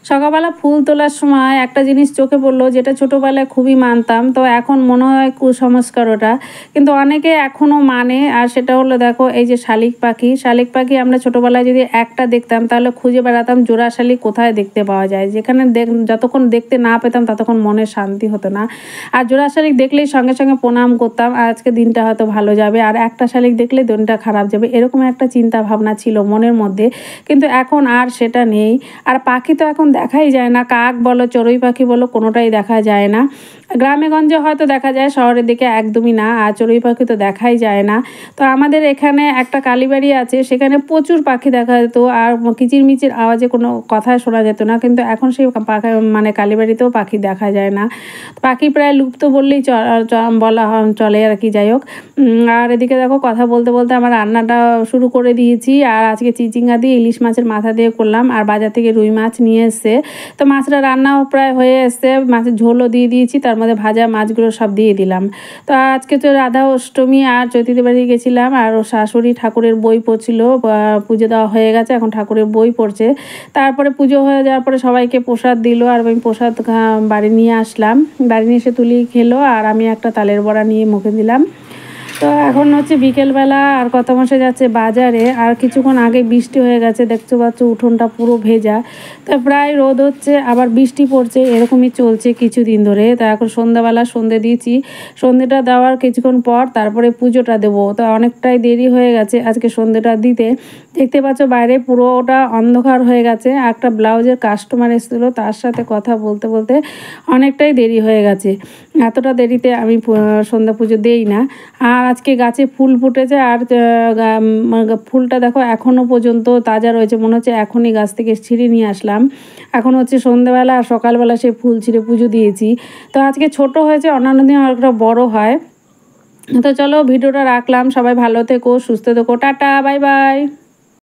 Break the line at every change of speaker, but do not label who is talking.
সকালবেলা ফুল তোলার সময় একটা জিনিস চোখে পড়লো, যেটা ছোটোবেলায় খুবই মানতাম, তো এখন মনে হয় কুসংস্কার ওটা, কিন্তু অনেকে এখনও মানে। আর সেটা হলো, দেখো এই যে শালিক পাখি, শালিক পাখি আমরা ছোটোবেলায় যদি একটা দেখতাম তাহলে খুঁজে বেড়াতাম জোড়া শালিক কোথায় দেখতে পাওয়া যায়, যেখানে যতক্ষণ দেখতে না পেতাম ততক্ষণ মনে শান্তি হতো না। আর জোড়া শালিক দেখলেই সঙ্গে সঙ্গে প্রণাম করতাম, আর আজকে দিনটা হয়তো ভালো যাবে, আর একটা শালিক দেখলে দিনটা খারাপ যাবে, এরকম একটা চিন্তা ভাবনা ছিল মনের মধ্যে। কিন্তু এখন আর সেটা নেই। আর পাখি তো এখন দেখাই যায় না, কাক বলো চড়ুই পাখি বলো কোনোটাই দেখা যায় না। গ্রামে গঞ্জে হয়তো দেখা যায়, শহরের দিকে একদমই না। আর চড়ুই পাখি তো দেখাই যায় না। তো আমাদের এখানে একটা কালীবাড়ি আছে, সেখানে প্রচুর পাখি দেখা যেত, আর কিচিরমিচির আওয়াজে কোনো কথাই শোনা যেত না। কিন্তু এখন সেই পাখি মানে কালীবাড়িতেও পাখি দেখা যায় না। পাখি প্রায় লুপ্ত বললেই বলা চলে আর কি। যাই হোক, আর এদিকে দেখো কথা বলতে বলতে আমার রান্নাটা শুরু করে দিয়েছি। আর আজকে চিচিঙ্গা দিয়ে ইলিশ মাছের মাথা দিয়ে করলাম, আর বাজার থেকে রুই মাছ নিয়ে এসছে। তো মাছটা রান্নাও প্রায় হয়ে এসছে, মাছের ঝোলও দিয়ে দিয়েছি, তার মধ্যে ভাজা মাছগুলো সব দিয়ে দিলাম। তো আজকে তো রাধা অষ্টমী, আর চৈতিতে বাড়ি গেছিলাম, আর ও শাশুড়ি ঠাকুরের বই পড়ছিল, পুজো দেওয়া হয়ে গেছে, এখন ঠাকুরের বই পড়ছে। তারপরে পুজো হয়ে যাওয়ার পরে সবাইকে প্রসাদ দিল, আর আমি প্রসাদ বাড়ি নিয়ে আসলাম। বাড়ি নিয়ে এসে তুলি খেলো, আর আমি একটা তালের বড়া নিয়ে মুখে দিলাম। তো এখন হচ্ছে বিকেলবেলা, আর কত মাসে যাচ্ছে বাজারে, আর কিছুক্ষণ আগে বৃষ্টি হয়ে গেছে, দেখতে পাচ্ছ উঠোনটা পুরো ভেজা। তো প্রায় রোদ হচ্ছে আবার বৃষ্টি পড়ছে, এরকমই চলছে কিছুদিন ধরে। তো এখন সন্ধ্যাবেলা সন্ধে দিয়েছি, সন্ধেটা দেওয়ার কিছুক্ষণ পর তারপরে পুজোটা দেবো। তো অনেকটাই দেরি হয়ে গেছে আজকে সন্ধেটা দিতে। দেখতে পাচ্ছ বাইরে পুরোটা অন্ধকার হয়ে গেছে। একটা ব্লাউজের কাস্টমার এসেছিলো, তার সাথে কথা বলতে বলতে অনেকটাই দেরি হয়ে গেছে। এতটা দেরিতে আমি সন্ধ্যা পুজো দেই না। আর আজকে গাছে ফুল ফুটেছে, আর ফুলটা দেখো এখনও পর্যন্ত তাজা রয়েছে, মনে হচ্ছে এখনই গাছ থেকে ছিঁড়ে নিয়ে আসলাম। এখন হচ্ছে সন্ধ্যেবেলা, আর সকালবেলা সেই ফুল ছিঁড়ে পুজো দিয়েছি। তো আজকে ছোট হয়েছে, অন্যান্য দিন অনেকটা বড় হয়। তো চলো ভিডিওটা রাখলাম, সবাই ভালো থেকো, সুস্থ থেকো, টাটা, বাই বাই।